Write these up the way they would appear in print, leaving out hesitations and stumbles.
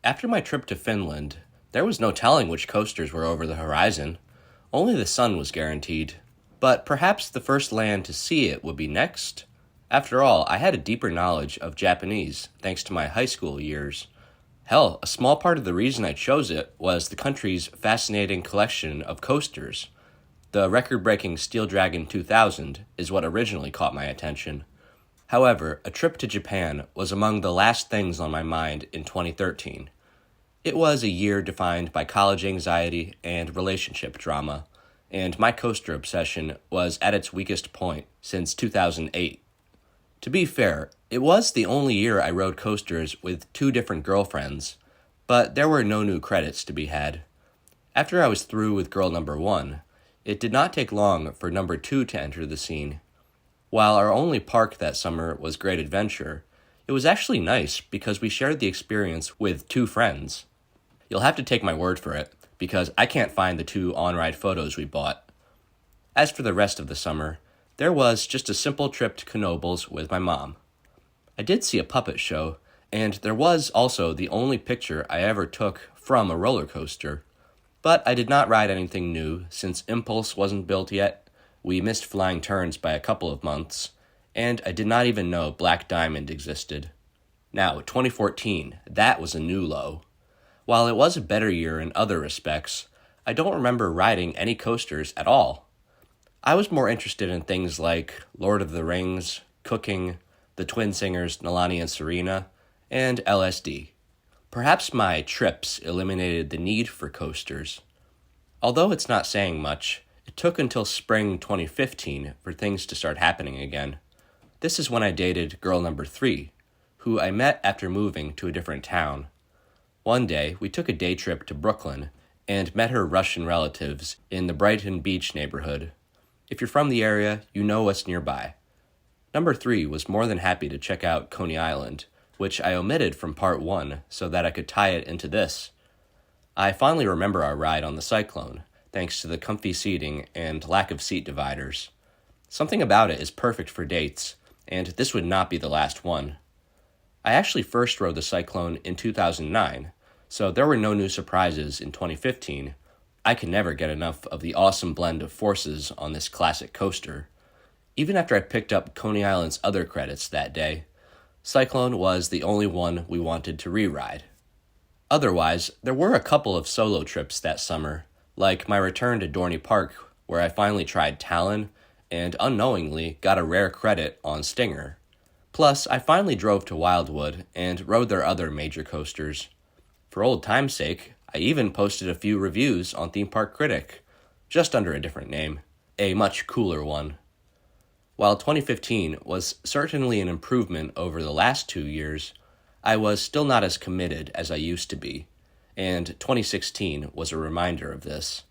After my trip to Finland, there was no telling which coasters were over the horizon. Only the sun was guaranteed. But perhaps the first land to see it would be next? After all, I had a deeper knowledge of Japanese thanks to my high school years. Hell, a small part of the reason I chose it was the country's fascinating collection of coasters. The record-breaking Steel Dragon 2000 is what originally caught my attention. However, a trip to Japan was among the last things on my mind in 2013. It was a year defined by college anxiety and relationship drama, and my coaster obsession was at its weakest point since 2008. To be fair, it was the only year I rode coasters with 2 different girlfriends, but there were no new credits to be had. After I was through with girl number 1, it did not take long for number 2 to enter the scene. While our only park that summer was Great Adventure, it was actually nice because we shared the experience with 2 friends. You'll have to take my word for it, because I can't find the 2 on-ride photos we bought. As for the rest of the summer, there was just a simple trip to Knoebels with my mom. I did see a puppet show, and there was also the only picture I ever took from a roller coaster. But I did not ride anything new since Impulse wasn't built yet. We missed Flying Turns by a couple of months, and I did not even know Black Diamond existed. Now, 2014, that was a new low. While it was a better year in other respects, I don't remember riding any coasters at all. I was more interested in things like Lord of the Rings, cooking, the twin singers Nalani and Serena, and LSD. Perhaps my trips eliminated the need for coasters. Although it's not saying much, it took until spring 2015 for things to start happening again. This is when I dated girl number 3, who I met after moving to a different town. One day, we took a day trip to Brooklyn and met her Russian relatives in the Brighton Beach neighborhood. If you're from the area, you know what's nearby. Number 3 was more than happy to check out Coney Island, which I omitted from part 1 so that I could tie it into this. I fondly remember our ride on the Cyclone, thanks to the comfy seating and lack of seat dividers. Something about it is perfect for dates, and this would not be the last one. I actually first rode the Cyclone in 2009, so there were no new surprises in 2015. I could never get enough of the awesome blend of forces on this classic coaster. Even after I picked up Coney Island's other credits that day, Cyclone was the only one we wanted to re-ride. Otherwise, there were a couple of solo trips that summer, like my return to Dorney Park, where I finally tried Talon, and unknowingly got a rare credit on Stinger. Plus, I finally drove to Wildwood and rode their other major coasters. For old time's sake, I even posted a few reviews on Theme Park Critic, just under a different name, a much cooler one. While 2015 was certainly an improvement over the last 2 years, I was still not as committed as I used to be, and 2016 was a reminder of this.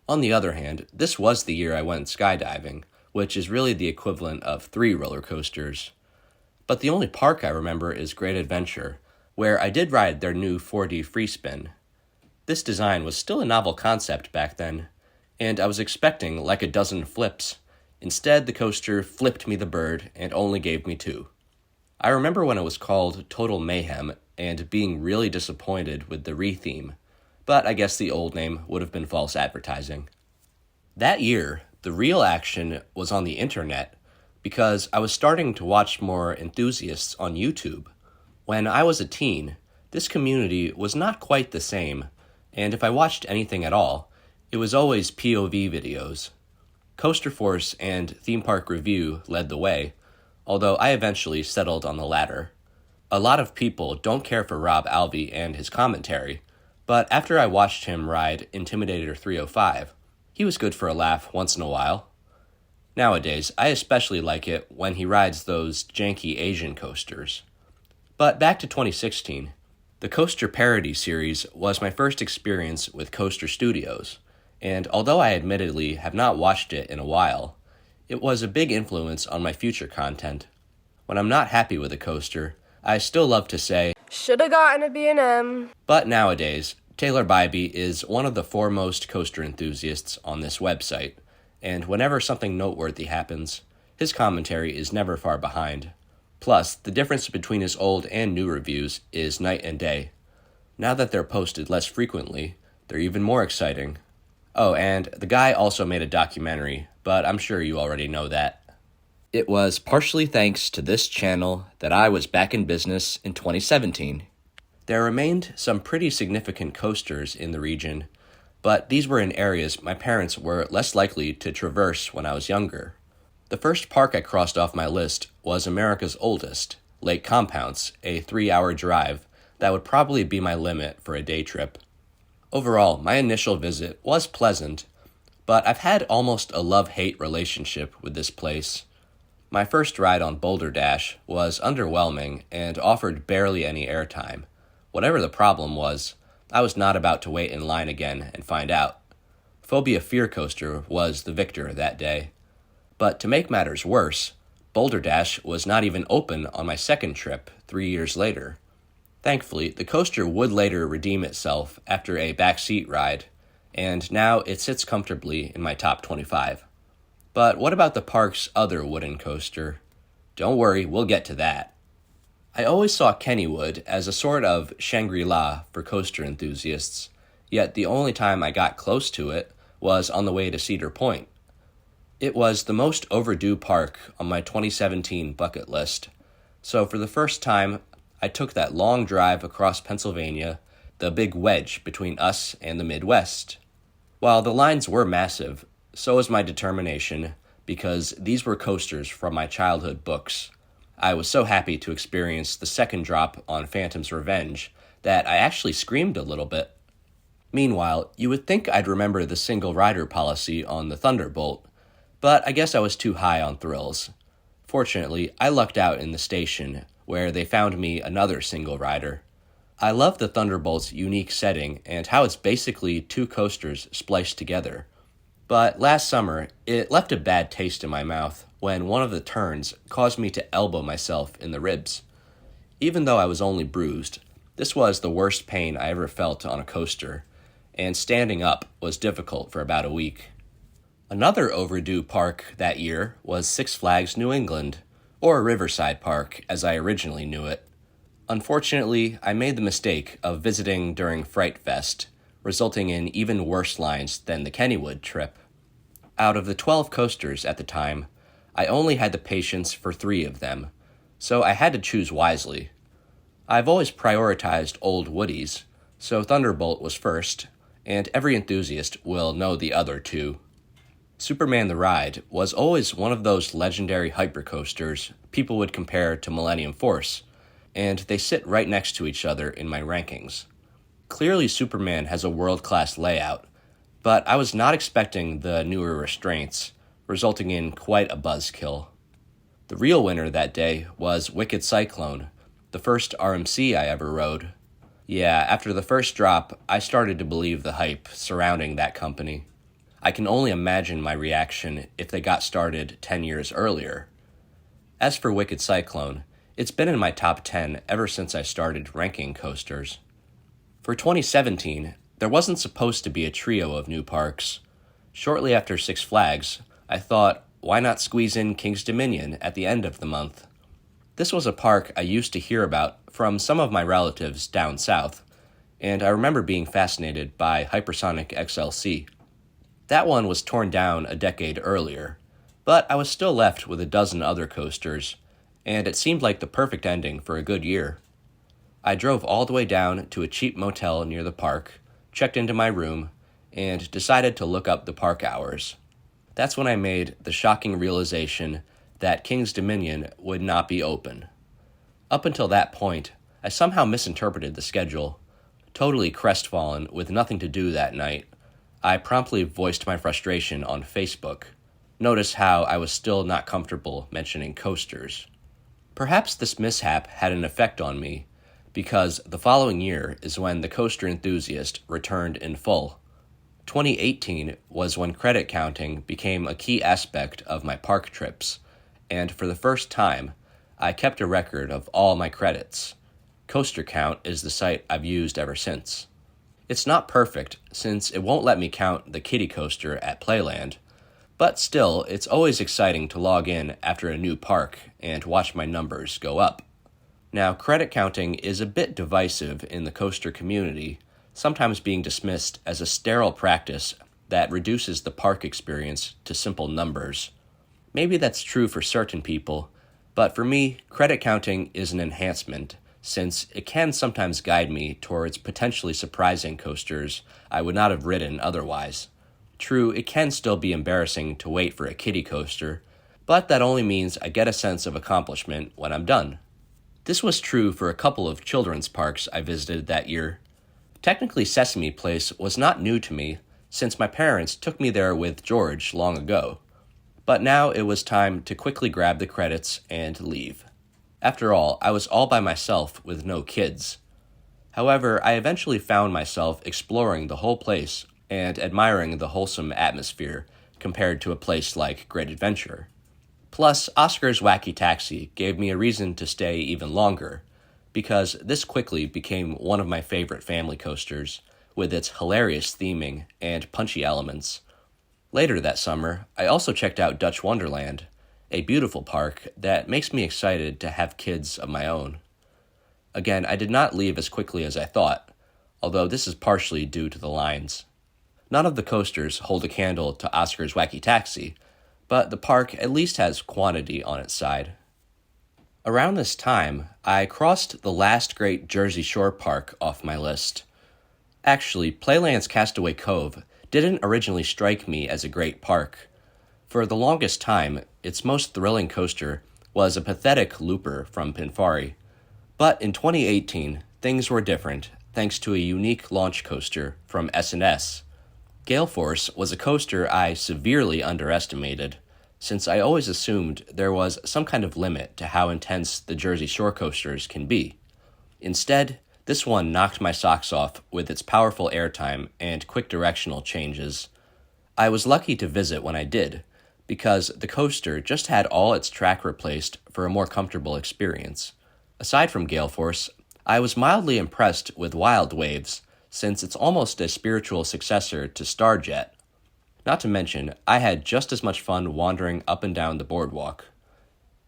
On the other hand, this was the year I went skydiving, which is really the equivalent of 3 roller coasters. But the only park I remember is Great Adventure, where I did ride their new 4D free spin. This design was still a novel concept back then, and I was expecting like a dozen flips. Instead, the coaster flipped me the bird and only gave me 2. I remember when it was called Total Mayhem and being really disappointed with the re-theme, but I guess the old name would have been false advertising. That year, the real action was on the internet, because I was starting to watch more enthusiasts on YouTube. When I was a teen, this community was not quite the same, and if I watched anything at all, it was always POV videos. Coaster Force and Theme Park Review led the way, although I eventually settled on the latter. A lot of people don't care for Rob Alvey and his commentary, but after I watched him ride Intimidator 305, he was good for a laugh once in a while. Nowadays, I especially like it when he rides those janky Asian coasters. But back to 2016, the Coaster Parody series was my first experience with Coaster Studios, and although I admittedly have not watched it in a while, it was a big influence on my future content. When I'm not happy with a coaster, I still love to say, "Shoulda gotten a B&M." But nowadays, Taylor Bybee is one of the foremost coaster enthusiasts on this website, and whenever something noteworthy happens, his commentary is never far behind. Plus, the difference between his old and new reviews is night and day. Now that they're posted less frequently, they're even more exciting. Oh, and the guy also made a documentary, but I'm sure you already know that. It was partially thanks to this channel that I was back in business in 2017. There remained some pretty significant coasters in the region, but these were in areas my parents were less likely to traverse when I was younger. The first park I crossed off my list was America's oldest, Lake Compounce, a 3-hour drive that would probably be my limit for a day trip. Overall, my initial visit was pleasant, but I've had almost a love-hate relationship with this place. My first ride on Boulder Dash was underwhelming and offered barely any airtime. Whatever the problem was, I was not about to wait in line again and find out. Phobia Fear Coaster was the victor that day. But to make matters worse, Boulder Dash was not even open on my second trip 3 years later. Thankfully, the coaster would later redeem itself after a backseat ride, and now it sits comfortably in my top 25. But what about the park's other wooden coaster? Don't worry, we'll get to that. I always saw Kennywood as a sort of Shangri-La for coaster enthusiasts, yet the only time I got close to it was on the way to Cedar Point. It was the most overdue park on my 2017 bucket list, so for the first time, I took that long drive across Pennsylvania, the big wedge between us and the Midwest. While the lines were massive, so was my determination, because these were coasters from my childhood books. I was so happy to experience the second drop on Phantom's Revenge that I actually screamed a little bit. Meanwhile, you would think I'd remember the single rider policy on the Thunderbolt, but I guess I was too high on thrills. Fortunately, I lucked out in the station, where they found me another single rider. I love the Thunderbolt's unique setting and how it's basically two coasters spliced together. But last summer, it left a bad taste in my mouth when one of the turns caused me to elbow myself in the ribs. Even though I was only bruised, this was the worst pain I ever felt on a coaster, and standing up was difficult for about a week. Another overdue park that year was Six Flags New England, or Riverside Park as I originally knew it. Unfortunately, I made the mistake of visiting during Fright Fest, resulting in even worse lines than the Kennywood trip. Out of the 12 coasters at the time, I only had the patience for 3 of them, so I had to choose wisely. I've always prioritized old woodies, so Thunderbolt was first, and every enthusiast will know the other 2. Superman the Ride was always one of those legendary hypercoasters people would compare to Millennium Force, and they sit right next to each other in my rankings. Clearly Superman has a world-class layout, but I was not expecting the newer restraints, resulting in quite a buzzkill. The real winner that day was Wicked Cyclone, the first RMC I ever rode. Yeah, after the first drop, I started to believe the hype surrounding that company. I can only imagine my reaction if they got started 10 years earlier. As for Wicked Cyclone, it's been in my top 10 ever since I started ranking coasters. For 2017, there wasn't supposed to be a trio of new parks. Shortly after Six Flags, I thought, why not squeeze in King's Dominion at the end of the month? This was a park I used to hear about from some of my relatives down south, and I remember being fascinated by Hypersonic XLC. That one was torn down a decade earlier, but I was still left with a dozen other coasters, and it seemed like the perfect ending for a good year. I drove all the way down to a cheap motel near the park, checked into my room, and decided to look up the park hours. That's when I made the shocking realization that King's Dominion would not be open. Up until that point, I somehow misinterpreted the schedule. Totally crestfallen with nothing to do that night, I promptly voiced my frustration on Facebook. Notice how I was still not comfortable mentioning coasters. Perhaps this mishap had an effect on me, because the following year is when the Coaster Enthusiast returned in full. 2018 was when credit counting became a key aspect of my park trips, and for the first time, I kept a record of all my credits. Coaster Count is the site I've used ever since. It's not perfect, since it won't let me count the kiddie coaster at Playland, but still, it's always exciting to log in after a new park and watch my numbers go up. Now, credit counting is a bit divisive in the coaster community, sometimes being dismissed as a sterile practice that reduces the park experience to simple numbers. Maybe that's true for certain people, but for me, credit counting is an enhancement, since it can sometimes guide me towards potentially surprising coasters I would not have ridden otherwise. True, it can still be embarrassing to wait for a kiddie coaster, but that only means I get a sense of accomplishment when I'm done. This was true for a couple of children's parks I visited that year. Technically, Sesame Place was not new to me, since my parents took me there with George long ago. But now it was time to quickly grab the credits and leave. After all, I was all by myself with no kids. However, I eventually found myself exploring the whole place and admiring the wholesome atmosphere compared to a place like Great Adventure. Plus, Oscar's Wacky Taxi gave me a reason to stay even longer, because this quickly became one of my favorite family coasters, with its hilarious theming and punchy elements. Later that summer, I also checked out Dutch Wonderland, a beautiful park that makes me excited to have kids of my own. Again, I did not leave as quickly as I thought, although this is partially due to the lines. None of the coasters hold a candle to Oscar's Wacky Taxi, but the park at least has quantity on its side. Around this time, I crossed the last great Jersey Shore park off my list. Actually, Playland's Castaway Cove didn't originally strike me as a great park. For the longest time, its most thrilling coaster was a pathetic looper from Pinfari. But in 2018, things were different, thanks to a unique launch coaster from S&S. Gale Force was a coaster I severely underestimated, since I always assumed there was some kind of limit to how intense the Jersey Shore coasters can be. Instead, this one knocked my socks off with its powerful airtime and quick directional changes. I was lucky to visit when I did, because the coaster just had all its track replaced for a more comfortable experience. Aside from Gale Force, I was mildly impressed with Wild Waves, since it's almost a spiritual successor to Starjet. Not to mention, I had just as much fun wandering up and down the boardwalk.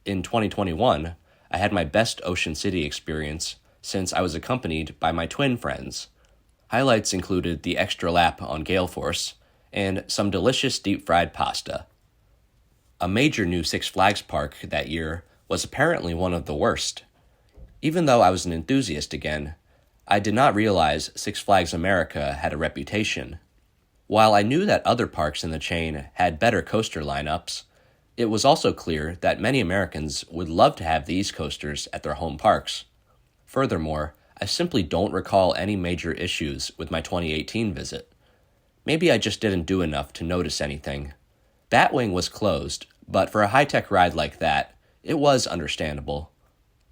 In 2021, I had my best Ocean City experience since I was accompanied by my twin friends. Highlights included the extra lap on Gale Force and some delicious deep-fried pasta. A major new Six Flags park that year was apparently one of the worst. Even though I was an enthusiast again, I did not realize Six Flags America had a reputation. While I knew that other parks in the chain had better coaster lineups, it was also clear that many Americans would love to have these coasters at their home parks. Furthermore, I simply don't recall any major issues with my 2018 visit. Maybe I just didn't do enough to notice anything. Batwing was closed, but for a high-tech ride like that, it was understandable.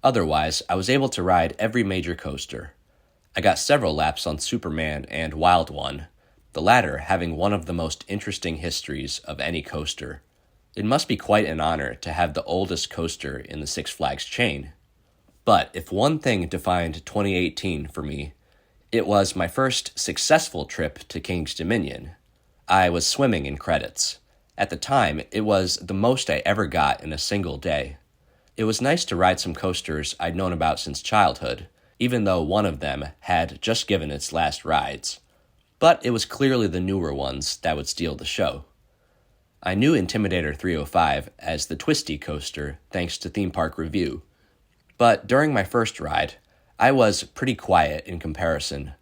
Otherwise, I was able to ride every major coaster. I got several laps on Superman and Wild One, the latter having one of the most interesting histories of any coaster. It must be quite an honor to have the oldest coaster in the Six Flags chain. But if one thing defined 2018 for me, it was my first successful trip to King's Dominion. I was swimming in credits. At the time, it was the most I ever got in a single day. It was nice to ride some coasters I'd known about since childhood, even though one of them had just given its last rides. But it was clearly the newer ones that would steal the show. I knew Intimidator 305 as the twisty coaster thanks to Theme Park Review. But during my first ride, I was pretty quiet in comparison.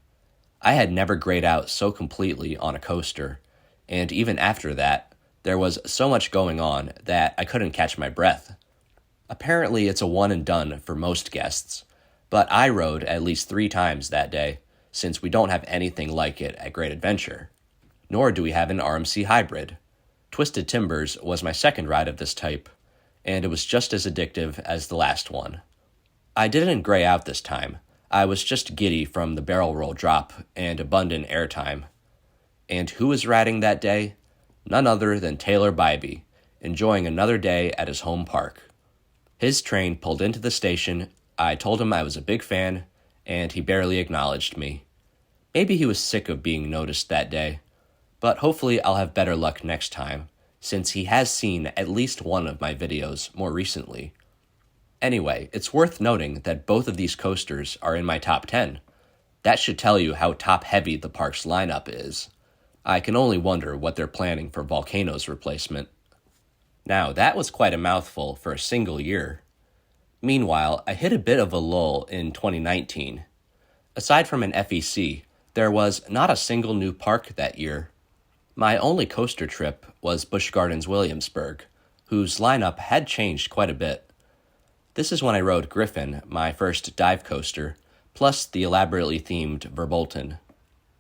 I had never grayed out so completely on a coaster, and even after that, there was so much going on that I couldn't catch my breath. Apparently it's a one and done for most guests, but I rode at least 3 times that day, since we don't have anything like it at Great Adventure. Nor do we have an RMC hybrid. Twisted Timbers was my second ride of this type, and it was just as addictive as the last one. I didn't gray out this time. I was just giddy from the barrel roll drop and abundant airtime. And who was riding that day? None other than Taylor Bybee, enjoying another day at his home park. His train pulled into the station, I told him I was a big fan, and he barely acknowledged me. Maybe he was sick of being noticed that day, but hopefully I'll have better luck next time, since he has seen at least one of my videos more recently. Anyway, it's worth noting that both of these coasters are in my top 10. That should tell you how top-heavy the park's lineup is. I can only wonder what they're planning for Volcano's replacement. Now, that was quite a mouthful for a single year. Meanwhile, I hit a bit of a lull in 2019. Aside from an FEC, there was not a single new park that year. My only coaster trip was Busch Gardens Williamsburg, whose lineup had changed quite a bit. This is when I rode Griffin, my first dive coaster, plus the elaborately themed Verbolten.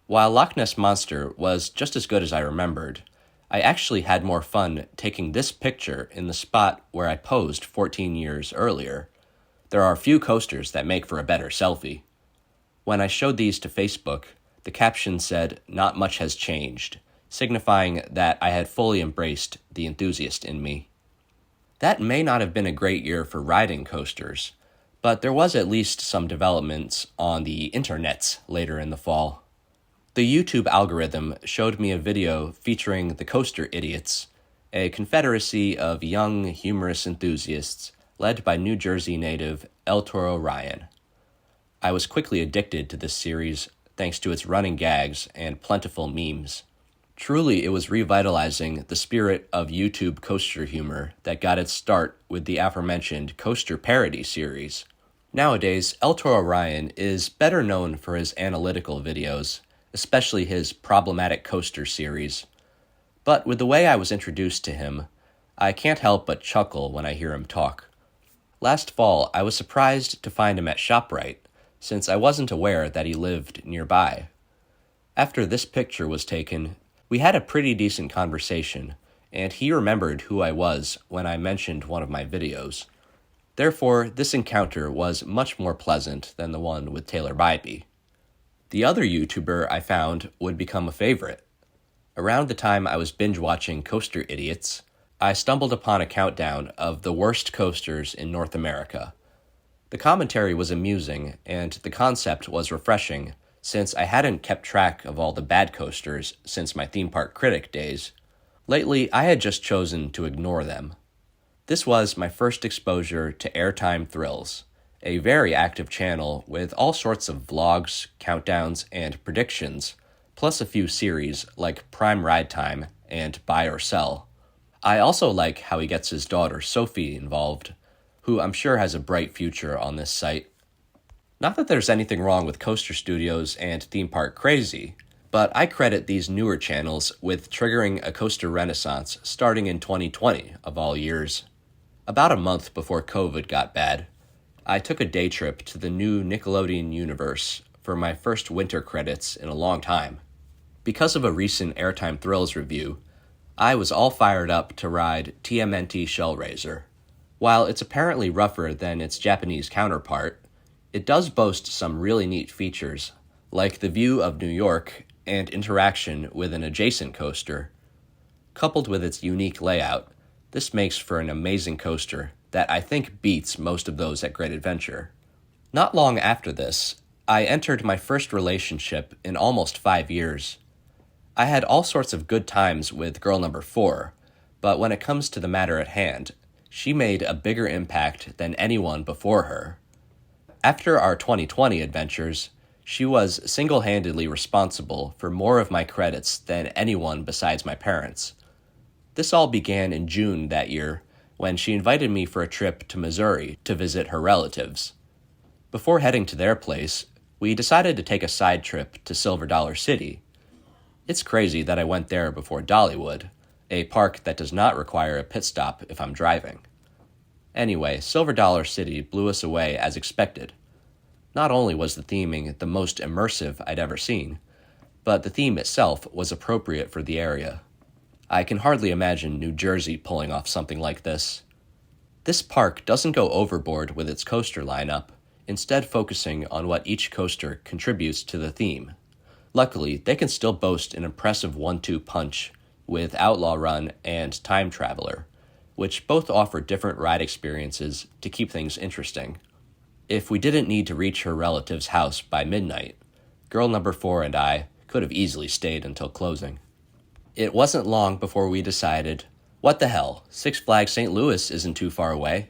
While Loch Ness Monster was just as good as I remembered, I actually had more fun taking this picture in the spot where I posed 14 years earlier. There are few coasters that make for a better selfie. When I showed these to Facebook, the caption said, "Not much has changed," signifying that I had fully embraced the enthusiast in me. That may not have been a great year for riding coasters, but there was at least some developments on the internets later in the fall. The YouTube algorithm showed me a video featuring the Coaster Idiots, a confederacy of young, humorous enthusiasts led by New Jersey native El Toro Ryan. I was quickly addicted to this series thanks to its running gags and plentiful memes. Truly, it was revitalizing the spirit of YouTube coaster humor that got its start with the aforementioned Coaster Parody series. Nowadays, El Toro Ryan is better known for his analytical videos, especially his Problematic Coaster series. But with the way I was introduced to him, I can't help but chuckle when I hear him talk. Last fall, I was surprised to find him at ShopRite, since I wasn't aware that he lived nearby. After this picture was taken, we had a pretty decent conversation, and he remembered who I was when I mentioned one of my videos. Therefore, this encounter was much more pleasant than the one with Taylor Bybee. The other YouTuber I found would become a favorite. Around the time I was binge-watching Coaster Idiots, I stumbled upon a countdown of the worst coasters in North America. The commentary was amusing, and the concept was refreshing, since I hadn't kept track of all the bad coasters since my theme park critic days. Lately, I had just chosen to ignore them. This was my first exposure to Airtime Thrills, a very active channel with all sorts of vlogs, countdowns, and predictions, plus a few series like Prime Ride Time and Buy or Sell. I also like how he gets his daughter Sophie involved, who I'm sure has a bright future on this site. Not that there's anything wrong with coaster studios and theme park crazy, but I credit these newer channels with triggering a coaster renaissance starting in 2020, of all years. About a month before COVID got bad, I took a day trip to the new Nickelodeon universe for my first winter credits in a long time. Because of a recent Airtime Thrills review, I was all fired up to ride TMNT Shellraiser. While it's apparently rougher than its Japanese counterpart, it does boast some really neat features, like the view of New York and interaction with an adjacent coaster. Coupled with its unique layout, this makes for an amazing coaster that I think beats most of those at Great Adventure. Not long after this, I entered my first relationship in almost 5 years. I had all sorts of good times with girl number 4, but when it comes to the matter at hand, she made a bigger impact than anyone before her. After our 2020 adventures, she was single-handedly responsible for more of my credits than anyone besides my parents. This all began in June that year, when she invited me for a trip to Missouri to visit her relatives. Before heading to their place, we decided to take a side trip to Silver Dollar City. It's crazy that I went there before Dollywood, a park that does not require a pit stop if I'm driving. Anyway, Silver Dollar City blew us away as expected. Not only was the theming the most immersive I'd ever seen, but the theme itself was appropriate for the area. I can hardly imagine New Jersey pulling off something like this. This park doesn't go overboard with its coaster lineup, instead focusing on what each coaster contributes to the theme. Luckily, they can still boast an impressive 1-2 punch with Outlaw Run and Time Traveler, which both offer different ride experiences to keep things interesting. If we didn't need to reach her relative's house by midnight, girl number 4 and I could have easily stayed until closing. It wasn't long before we decided, what the hell, Six Flags St. Louis isn't too far away.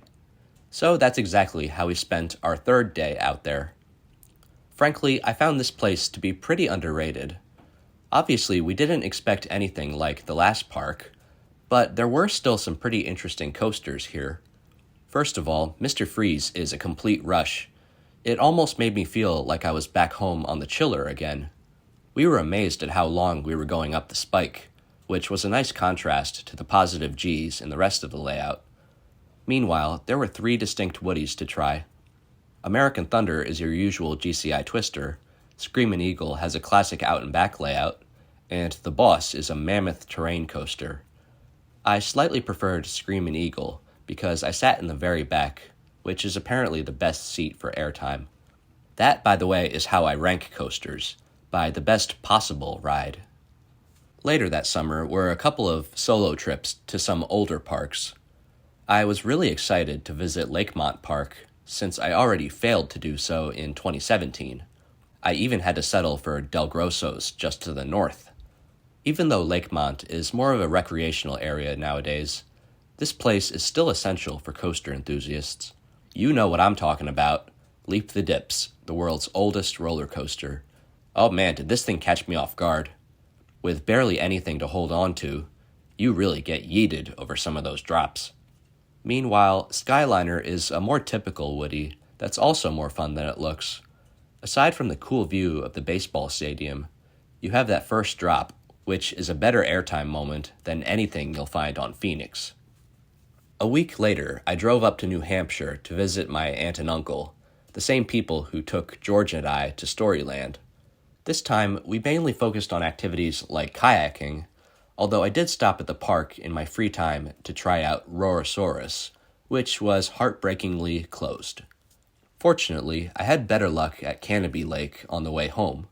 So that's exactly how we spent our third day out there. Frankly, I found this place to be pretty underrated. Obviously, we didn't expect anything like the last park, but there were still some pretty interesting coasters here. First of all, Mr. Freeze is a complete rush. It almost made me feel like I was back home on the chiller again. We were amazed at how long we were going up the spike, which was a nice contrast to the positive G's in the rest of the layout. Meanwhile, there were 3 distinct Woodies to try. American Thunder is your usual GCI twister, Screamin' Eagle has a classic out-and-back layout, and the Boss is a mammoth terrain coaster. I slightly preferred Screamin' Eagle because I sat in the very back, which is apparently the best seat for airtime. That, by the way, is how I rank coasters, by the best possible ride. Later that summer were a couple of solo trips to some older parks. I was really excited to visit Lakemont Park, since I already failed to do so in 2017. I even had to settle for Del Grosso's just to the north. Even though Lakemont is more of a recreational area nowadays, this place is still essential for coaster enthusiasts. You know what I'm talking about. Leap the Dips, the world's oldest roller coaster. Oh man, did this thing catch me off guard. With barely anything to hold on to, you really get yeeted over some of those drops. Meanwhile, Skyliner is a more typical Woody that's also more fun than it looks. Aside from the cool view of the baseball stadium, you have that first drop, which is a better airtime moment than anything you'll find on Phoenix. A week later, I drove up to New Hampshire to visit my aunt and uncle, the same people who took George and I to Storyland. This time, we mainly focused on activities like kayaking, although I did stop at the park in my free time to try out Rorosaurus, which was heartbreakingly closed. Fortunately, I had better luck at Canobie Lake on the way home.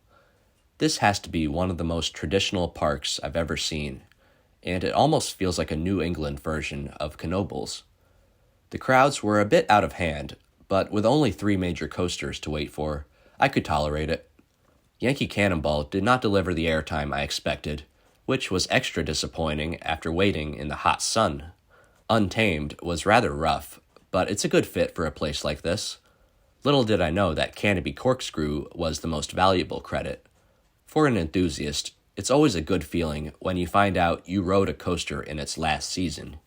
This has to be one of the most traditional parks I've ever seen, and it almost feels like a New England version of Knoebels. The crowds were a bit out of hand, but with only 3 major coasters to wait for, I could tolerate it. Yankee Cannonball did not deliver the airtime I expected, which was extra disappointing after waiting in the hot sun. Untamed was rather rough, but it's a good fit for a place like this. Little did I know that Canobie Corkscrew was the most valuable credit. For an enthusiast, it's always a good feeling when you find out you rode a coaster in its last season.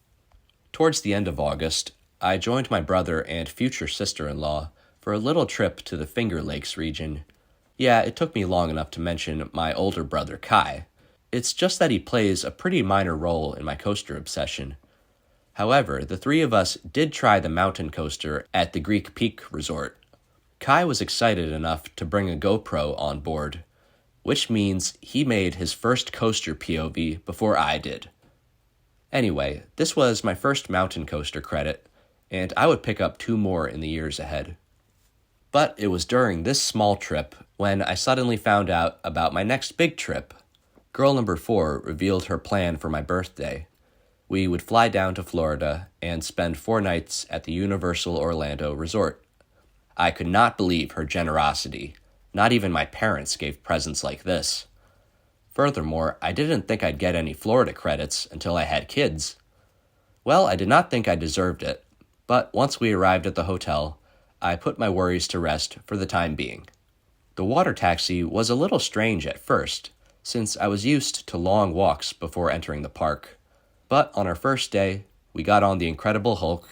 Towards the end of August, I joined my brother and future sister-in-law for a little trip to the Finger Lakes region. Yeah, it took me long enough to mention my older brother Kai. It's just that he plays a pretty minor role in my coaster obsession. However, the 3 of us did try the mountain coaster at the Greek Peak Resort. Kai was excited enough to bring a GoPro on board, which means he made his first coaster POV before I did. Anyway, this was my first mountain coaster credit, and I would pick up 2 more in the years ahead. But it was during this small trip when I suddenly found out about my next big trip. Girl number 4 revealed her plan for my birthday. We would fly down to Florida and spend 4 nights at the Universal Orlando Resort. I could not believe her generosity. Not even my parents gave presents like this. Furthermore, I didn't think I'd get any Florida credits until I had kids. Well, I did not think I deserved it, but once we arrived at the hotel, I put my worries to rest for the time being. The water taxi was a little strange at first, since I was used to long walks before entering the park. But on our first day, we got on the Incredible Hulk,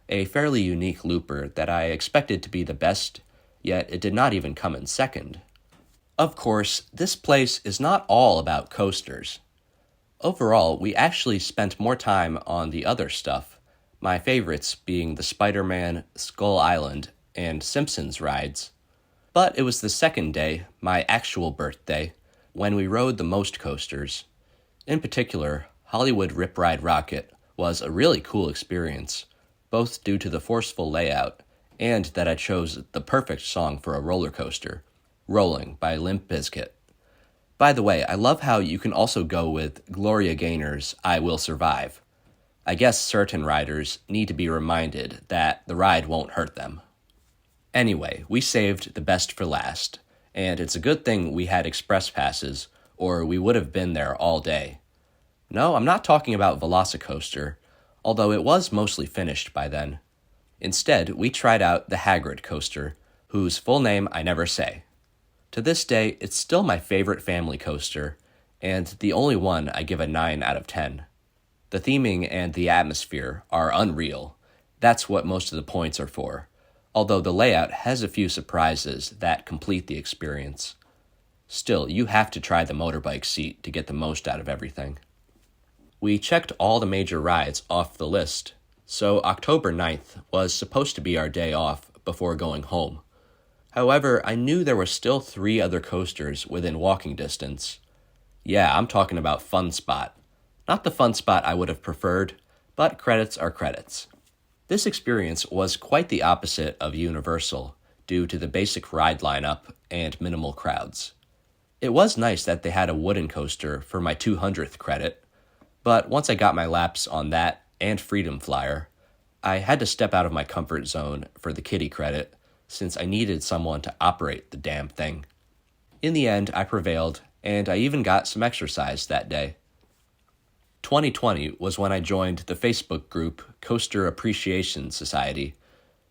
a fairly unique looper that I expected to be the best, yet it did not even come in second. Of course, this place is not all about coasters. Overall, we actually spent more time on the other stuff, my favorites being the Spider-Man, Skull Island, and Simpsons rides. But it was the second day, my actual birthday, when we rode the most coasters. In particular, Hollywood Rip Ride Rocket was a really cool experience, both due to the forceful layout and that I chose the perfect song for a roller coaster, Rolling by Limp Bizkit. By the way, I love how you can also go with Gloria Gaynor's I Will Survive. I guess certain riders need to be reminded that the ride won't hurt them. Anyway, we saved the best for last, and it's a good thing we had express passes, or we would have been there all day. No, I'm not talking about Velocicoaster, although it was mostly finished by then. Instead, we tried out the Hagrid coaster, whose full name I never say. To this day, it's still my favorite family coaster, and the only one I give a 9 out of 10. The theming and the atmosphere are unreal. That's what most of the points are for, although the layout has a few surprises that complete the experience. Still, you have to try the motorbike seat to get the most out of everything. We checked all the major rides off the list, so October 9th was supposed to be our day off before going home. However, I knew there were still 3 other coasters within walking distance. Yeah, I'm talking about Fun Spot. Not the fun spot I would have preferred, but credits are credits. This experience was quite the opposite of Universal, due to the basic ride lineup and minimal crowds. It was nice that they had a wooden coaster for my 200th credit, but once I got my laps on that and Freedom Flyer, I had to step out of my comfort zone for the kiddie credit, since I needed someone to operate the damn thing. In the end, I prevailed, and I even got some exercise that day. 2020 was when I joined the Facebook group Coaster Appreciation Society,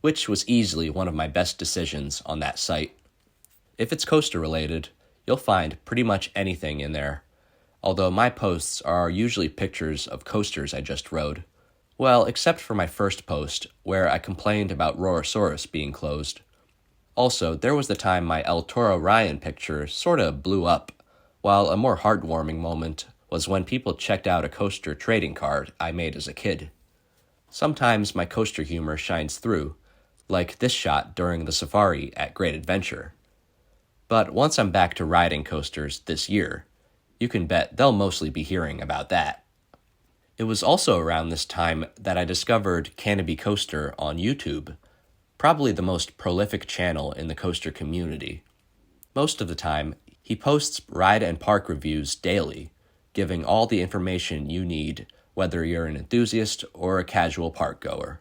which was easily one of my best decisions on that site. If it's coaster related, you'll find pretty much anything in there, although my posts are usually pictures of coasters I just rode. Well, except for my first post, where I complained about Rorosaurus being closed. Also, there was the time my El Toro Ryan picture sorta blew up, while a more heartwarming moment was when people checked out a coaster trading card I made as a kid. Sometimes my coaster humor shines through, like this shot during the safari at Great Adventure. But once I'm back to riding coasters this year, you can bet they'll mostly be hearing about that. It was also around this time that I discovered Canobie Coaster on YouTube, probably the most prolific channel in the coaster community. Most of the time, he posts ride and park reviews daily, giving all the information you need, whether you're an enthusiast or a casual park goer.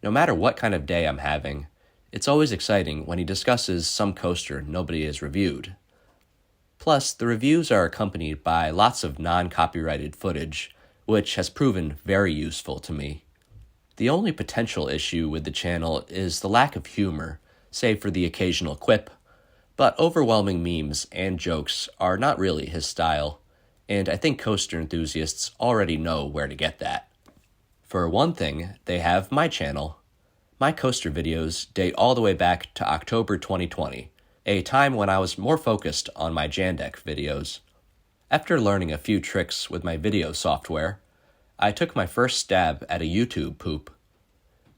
No matter what kind of day I'm having, it's always exciting when he discusses some coaster nobody has reviewed. Plus, the reviews are accompanied by lots of non-copyrighted footage, which has proven very useful to me. The only potential issue with the channel is the lack of humor, save for the occasional quip, but overwhelming memes and jokes are not really his style, and I think coaster enthusiasts already know where to get that. For one thing, they have my channel. My coaster videos date all the way back to October 2020, a time when I was more focused on my Jandeck videos. After learning a few tricks with my video software, I took my first stab at a YouTube poop.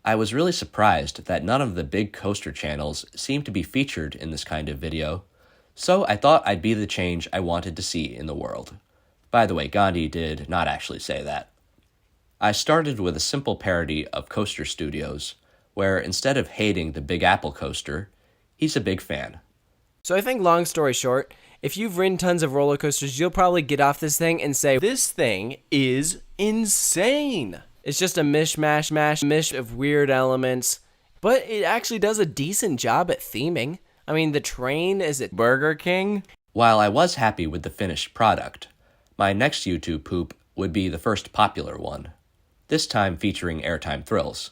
I was really surprised that none of the big coaster channels seemed to be featured in this kind of video, so I thought I'd be the change I wanted to see in the world. By the way, Gandhi did not actually say that. I started with a simple parody of Coaster Studios, where instead of hating the Big Apple coaster, he's a big fan. So I think, long story short, if you've ridden tons of roller coasters, you'll probably get off this thing and say, this thing is insane. It's just a mish of weird elements, but it actually does a decent job at theming. I mean, the train is at Burger King. While I was happy with the finished product, my next YouTube poop would be the first popular one, this time featuring Airtime Thrills.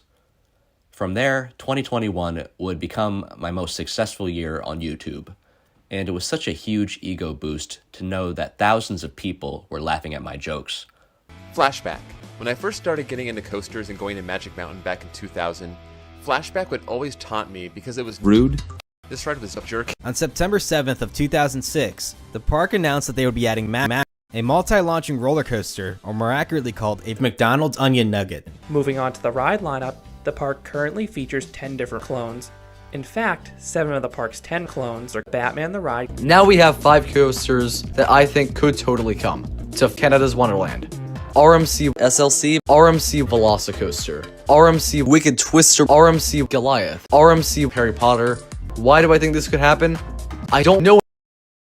From there, 2021 would become my most successful year on YouTube, and it was such a huge ego boost to know that thousands of people were laughing at my jokes. Flashback. When I first started getting into coasters and going to Magic Mountain back in 2000, Flashback would always taunt me because it was rude. This ride was a jerk. On September 7th of 2006, the park announced that they would be adding a multi-launching roller coaster, or more accurately called a McDonald's Onion Nugget. Moving on to the ride lineup, the park currently features 10 different clones. In fact, 7 of the park's 10 clones are Batman the Ride. Now we have 5 coasters that I think could totally come to Canada's Wonderland. RMC SLC, RMC Velocicoaster, RMC Wicked Twister, RMC Goliath, RMC Harry Potter. Why do I think this could happen? I don't know.